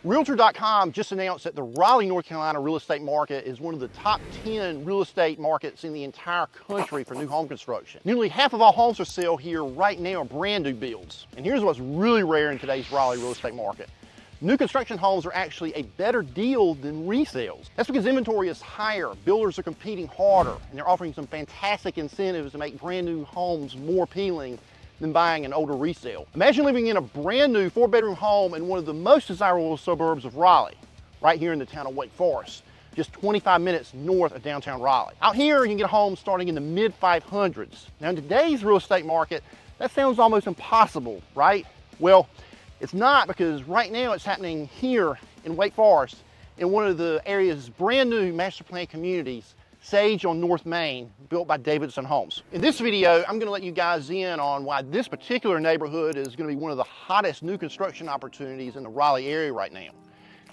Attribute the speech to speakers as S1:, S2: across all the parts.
S1: Realtor.com just announced that the Raleigh, North Carolina real estate market is one of the top 10 real estate markets in the entire country for new home construction. Nearly half of all homes for sale here right now are brand new builds. And here's what's really rare in today's Raleigh real estate market. New construction homes are actually a better deal than resales. That's because inventory is higher, builders are competing harder, and they're offering some fantastic incentives to make brand new homes more appealing than buying an older resale. Imagine living in a brand new 4-bedroom home in one of the most desirable suburbs of Raleigh, right here in the town of Wake Forest, just 25 minutes north of downtown Raleigh. Out here, you can get a home starting in the mid 500s. Now in today's real estate market, that sounds almost impossible, right? Well, it's not, because right now it's happening here in Wake Forest in one of the area's brand new master plan communities, Sage on North Main, built by Davidson Homes. In this video, I'm gonna let you guys in on why this particular neighborhood is gonna be one of the hottest new construction opportunities in the Raleigh area right now.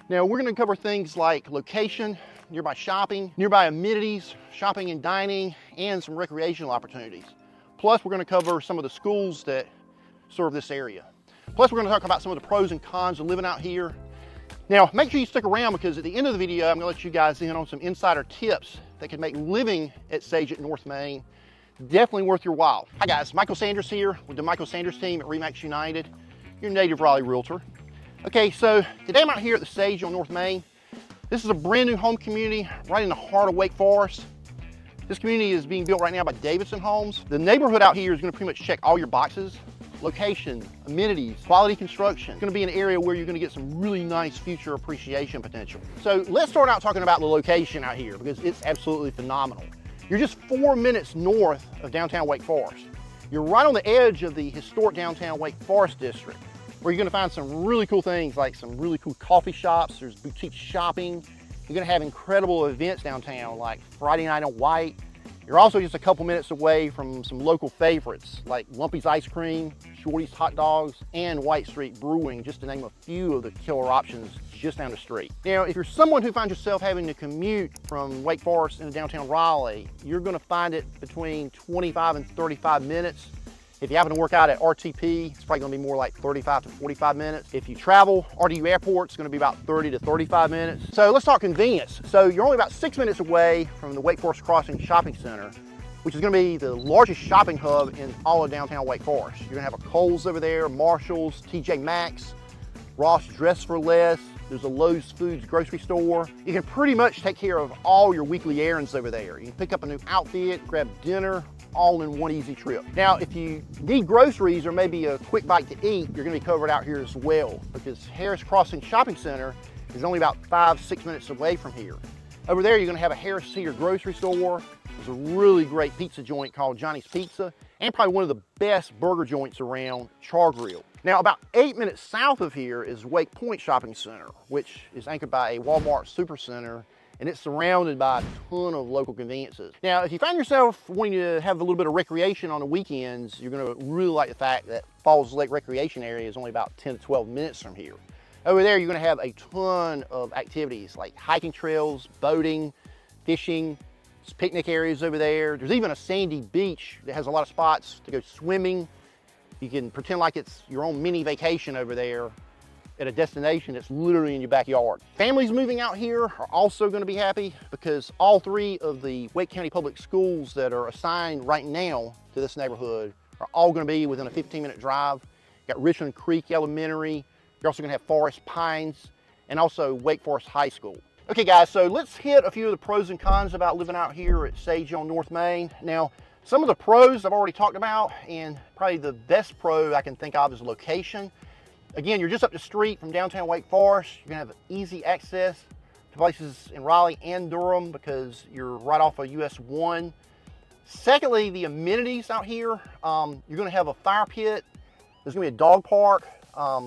S1: Now, we're gonna cover things like location, nearby shopping, nearby amenities, shopping and dining, and some recreational opportunities. Plus, we're gonna cover some of the schools that serve this area. Plus, we're gonna talk about some of the pros and cons of living out here. Now, make sure you stick around, because at the end of the video, I'm gonna let you guys in on some insider tips that can make living at Sage at North Main definitely worth your while. Hi guys, Michael Sanders here with the Michael Sanders team at RE/MAX United, your native Raleigh realtor. Okay, so today I'm out here at the Sage on North Main. This is a brand new home community right in the heart of Wake Forest. This community is being built right now by Davidson Homes. The neighborhood out here is gonna pretty much check all your boxes. Location, amenities, quality construction. It's gonna be an area where you're gonna get some really nice future appreciation potential. So let's start out talking about the location out here, because it's absolutely phenomenal. You're just 4 minutes north of downtown Wake Forest. You're right on the edge of the historic downtown Wake Forest district, where you're gonna find some really cool things, like some really cool coffee shops, there's boutique shopping. You're gonna have incredible events downtown, like Friday Night on White. You're also just a couple minutes away from some local favorites like Lumpy's Ice Cream, Shorty's Hot Dogs, and White Street Brewing, just to name a few of the killer options just down the street. Now, if you're someone who finds yourself having to commute from Wake Forest into downtown Raleigh, you're gonna find it between 25 and 35 minutes. If you happen to work out at RTP, it's probably gonna be more like 35 to 45 minutes. If you travel, RDU Airport, it's gonna be about 30 to 35 minutes. So let's talk convenience. So you're only about 6 minutes away from the Wake Forest Crossing Shopping Center, which is gonna be the largest shopping hub in all of downtown Wake Forest. You're gonna have a Kohl's over there, Marshall's, TJ Maxx, Ross Dress for Less. There's a Lowe's Foods grocery store. You can pretty much take care of all your weekly errands over there. You can pick up a new outfit, grab dinner, all in one easy trip. Now, if you need groceries or maybe a quick bite to eat, you're gonna be covered out here as well, because Harris Crossing Shopping Center is only about 5-6 minutes away from here. Over there, you're gonna have a Harris Teeter grocery store. There's a really great pizza joint called Johnny's Pizza, and probably one of the best burger joints around, Char Grill. Now, about 8 minutes south of here is Wake Point Shopping Center, which is anchored by a Walmart Supercenter, and it's surrounded by a ton of local conveniences. Now, if you find yourself wanting to have a little bit of recreation on the weekends, you're gonna really like the fact that Falls Lake Recreation Area is only about 10 to 12 minutes from here. Over there, you're gonna have a ton of activities like hiking trails, boating, fishing, there's picnic areas over there. There's even a sandy beach that has a lot of spots to go swimming. You can pretend like it's your own mini vacation over there at a destination that's literally in your backyard. Families moving out here are also gonna be happy, because all 3 of the Wake County Public Schools that are assigned right now to this neighborhood are all gonna be within a 15-minute drive. You got Richland Creek Elementary, you're also gonna have Forest Pines, and also Wake Forest High School. Okay guys, so let's hit a few of the pros and cons about living out here at Sage on North Main. Now, some of the pros I've already talked about, and probably the best pro I can think of is location. Again, you're just up the street from downtown Wake Forest. You're gonna have easy access to places in Raleigh and Durham, because you're right off of US 1. Secondly, the amenities out here, you're gonna have a fire pit, there's gonna be a dog park,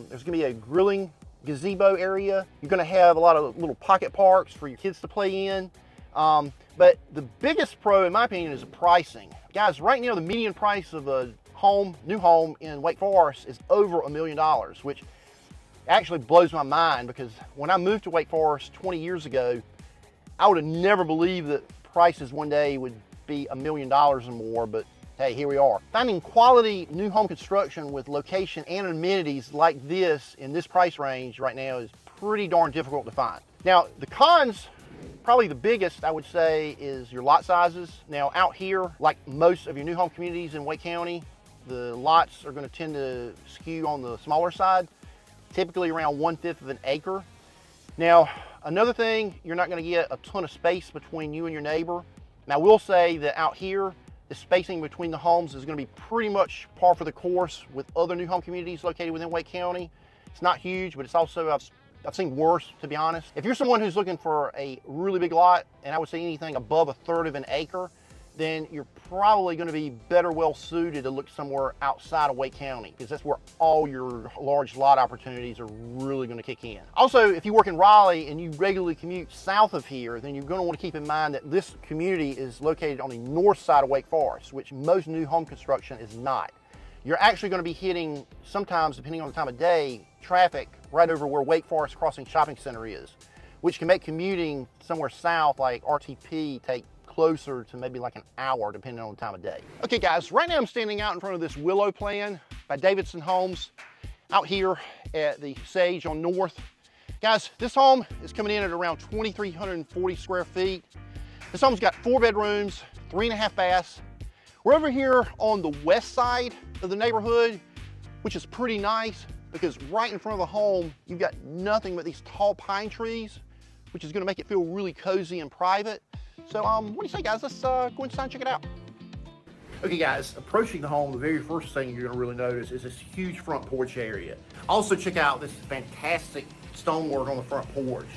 S1: there's gonna be a grilling gazebo area. You're gonna have a lot of little pocket parks for your kids to play in. But the biggest pro, in my opinion, is the pricing. Guys, right now the median price of a new home in Wake Forest is over $1 million, which actually blows my mind, because when I moved to Wake Forest 20 years ago, I would have never believed that prices one day would be $1 million or more, but hey, here we are. Finding quality new home construction with location and amenities like this in this price range right now is pretty darn difficult to find. Now, the cons, probably the biggest, I would say, is your lot sizes. Now, out here, like most of your new home communities in Wake County, the lots are going to tend to skew on the smaller side, typically around 1/5 of an acre. Now, another thing, you're not going to get a ton of space between you and your neighbor. Now, I will say that out here, the spacing between the homes is going to be pretty much par for the course with other new home communities located within Wake County. It's not huge, but it's also, I've seen worse, to be honest. If you're someone who's looking for a really big lot, and I would say anything above 1/3 of an acre, then you're probably going to be better well suited to look somewhere outside of Wake County, because that's where all your large lot opportunities are really going to kick in. Also, if you work in Raleigh and you regularly commute south of here, then you're going to want to keep in mind that this community is located on the north side of Wake Forest, which most new home construction is not. You're actually going to be hitting, sometimes depending on the time of day, traffic right over where Wake Forest Crossing Shopping Center is, which can make commuting somewhere south like RTP take closer to maybe like an hour depending on the time of day. Okay guys, right now I'm standing out in front of this Willow plan by Davidson Homes out here at the Sage on North. Guys, this home is coming in at around 2,340 square feet. This home's got 4 bedrooms, 3.5 baths. We're over here on the west side of the neighborhood, which is pretty nice because right in front of the home, you've got nothing but these tall pine trees, which is gonna make it feel really cozy and private. So what do you say, guys? Let's go inside and check it out. Okay guys, approaching the home, the very first thing you're gonna really notice is this huge front porch area. Also check out this fantastic stonework on the front porch.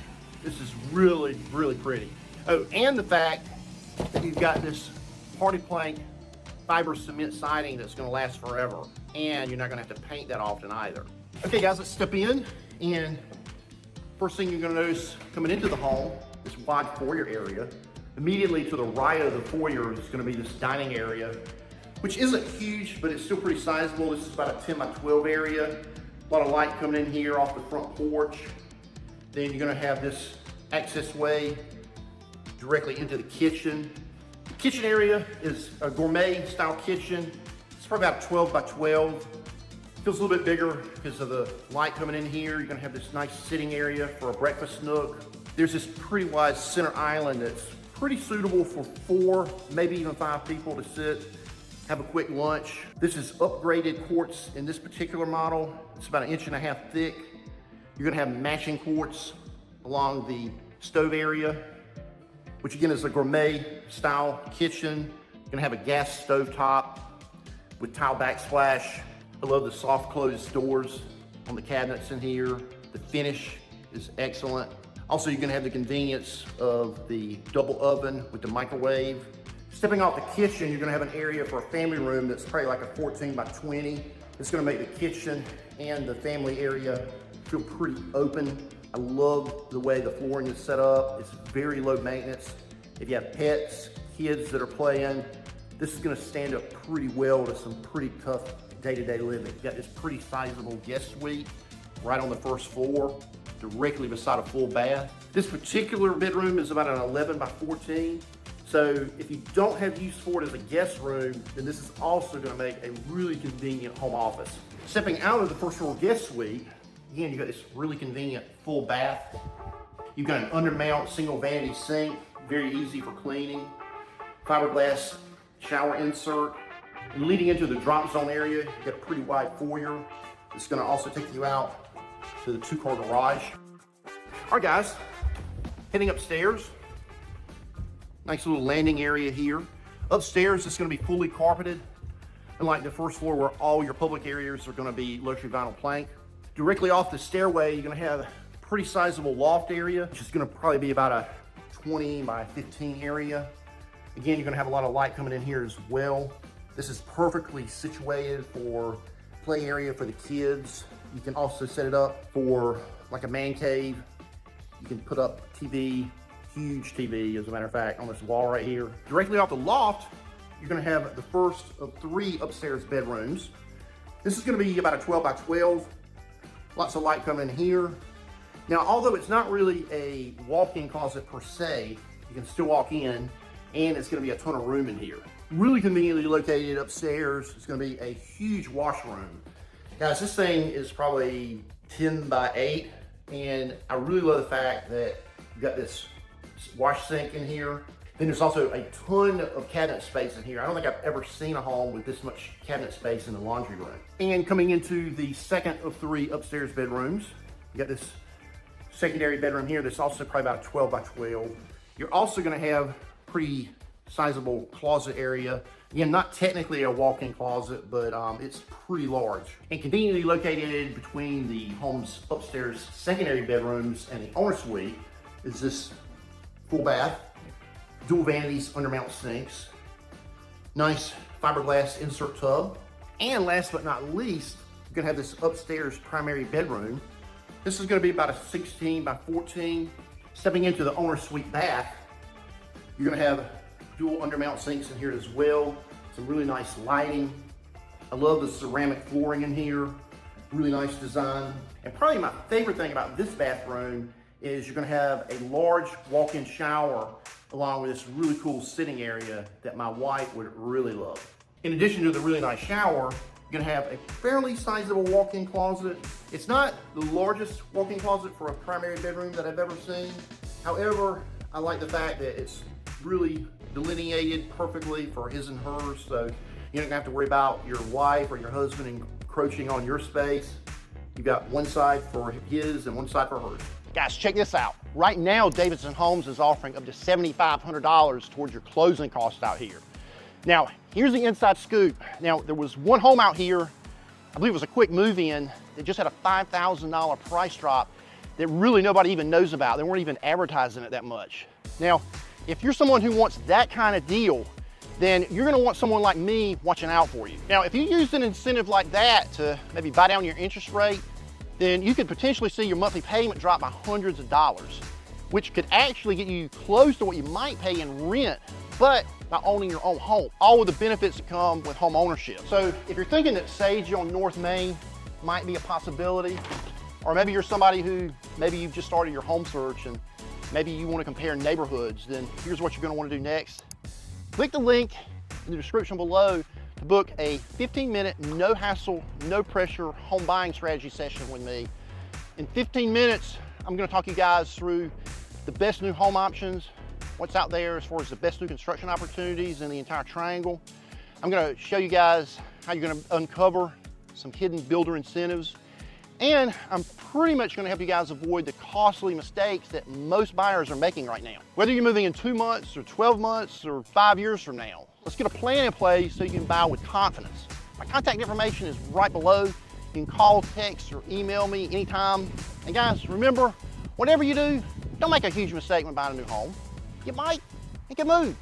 S1: This is really, really pretty. Oh, and the fact that you've got this party plank fiber cement siding that's gonna last forever. And you're not gonna have to paint that often either. Okay guys, let's step in. And first thing you're gonna notice coming into the home, this wide foyer area. Immediately to the right of the foyer is going to be this dining area, which isn't huge, but it's still pretty sizable. This is about a 10 by 12 area. A lot of light coming in here off the front porch. Then you're going to have this access way directly into the kitchen. The kitchen area is a gourmet style kitchen. It's probably about 12 by 12. Feels a little bit bigger because of the light coming in here. You're going to have this nice sitting area for a breakfast nook. There's this pretty wide center island that's pretty suitable for 4, maybe even 5 people to sit, have a quick lunch. This is upgraded quartz in this particular model. It's about 1.5 inches thick. You're gonna have matching quartz along the stove area, which again is a gourmet style kitchen. You're gonna have a gas stove top with tile backsplash. I love the soft closed doors on the cabinets in here. The finish is excellent. Also, you're gonna have the convenience of the double oven with the microwave. Stepping off the kitchen, you're gonna have an area for a family room that's probably like a 14 by 20. It's gonna make the kitchen and the family area feel pretty open. I love the way the flooring is set up. It's very low maintenance. If you have pets, kids that are playing, this is gonna stand up pretty well to some pretty tough day-to-day living. You've got this pretty sizable guest suite right on the first floor, directly beside a full bath. This particular bedroom is about an 11 by 14. So if you don't have use for it as a guest room, then this is also gonna make a really convenient home office. Stepping out of the first floor guest suite, again, you've got this really convenient full bath. You've got an undermount single vanity sink, very easy for cleaning. Fiberglass shower insert. And leading into the drop zone area, you've got a pretty wide foyer. It's gonna also take you out to the 2-car garage. All right guys, heading upstairs. Nice little landing area here. Upstairs, it's gonna be fully carpeted, unlike the first floor where all your public areas are gonna be luxury vinyl plank. Directly off the stairway, you're gonna have a pretty sizable loft area, which is gonna probably be about a 20 by 15 area. Again, you're gonna have a lot of light coming in here as well. This is perfectly situated for play area for the kids. You can also set it up for like a man cave. You can put up TV, huge TV as a matter of fact, on this wall right here. Directly off the loft, you're gonna have the first of 3 upstairs bedrooms. This is gonna be about a 12 by 12. Lots of light coming in here. Now, although it's not really a walk-in closet per se, you can still walk in and it's gonna be a ton of room in here. Really conveniently located upstairs. It's gonna be a huge washroom. Guys, this thing is probably 10 by 8. And I really love the fact that you got this wash sink in here. Then there's also a ton of cabinet space in here. I don't think I've ever seen a home with this much cabinet space in the laundry room. And coming into the second of 3 upstairs bedrooms, you got this secondary bedroom here that's also probably about 12 by 12. You're also gonna have pretty sizable closet area. Again, not technically a walk-in closet, but it's pretty large. And conveniently located between the home's upstairs secondary bedrooms and the owner suite is this full bath, dual vanities, undermount sinks, nice fiberglass insert tub. And last but not least, you're gonna have this upstairs primary bedroom. This is gonna be about a 16 by 14. Stepping into the owner suite bath, you're gonna have dual undermount sinks in here as well. Some really nice lighting. I love the ceramic flooring in here. Really nice design. And probably my favorite thing about this bathroom is you're gonna have a large walk-in shower along with this really cool sitting area that my wife would really love. In addition to the really nice shower, you're gonna have a fairly sizable walk-in closet. It's not the largest walk-in closet for a primary bedroom that I've ever seen. However, I like the fact that it's really delineated perfectly for his and hers, so you don't have to worry about your wife or your husband encroaching on your space. You've got one side for his and one side for hers. Guys, check this out. Right now, Davidson Homes is offering up to $7,500 towards your closing costs out here. Now, here's the inside scoop. Now, there was one home out here, I believe it was a quick move-in, that just had a $5,000 price drop that really nobody even knows about. They weren't even advertising it that much. Now, if you're someone who wants that kind of deal, then you're gonna want someone like me watching out for you. Now, if you use an incentive like that to maybe buy down your interest rate, then you could potentially see your monthly payment drop by hundreds of dollars, which could actually get you close to what you might pay in rent, but by owning your own home, all of the benefits that come with home ownership. So if you're thinking that Sage on North Main might be a possibility, or maybe you're somebody who, maybe you've just started your home search and maybe you want to compare neighborhoods, then here's what you're going to want to do next. Click the link in the description below to book a 15-minute, no hassle, no pressure home buying strategy session with me. In 15 minutes, I'm going to talk you guys through the best new home options, what's out there as far as the best new construction opportunities in the entire triangle. I'm going to show you guys how you're going to uncover some hidden builder incentives. And I'm pretty much gonna help you guys avoid the costly mistakes that most buyers are making right now. Whether you're moving in 2 months or 12 months or 5 years from now, let's get a plan in place so you can buy with confidence. My contact information is right below. You can call, text, or email me anytime. And guys, remember, whatever you do, don't make a huge mistake when buying a new home. You might make a move.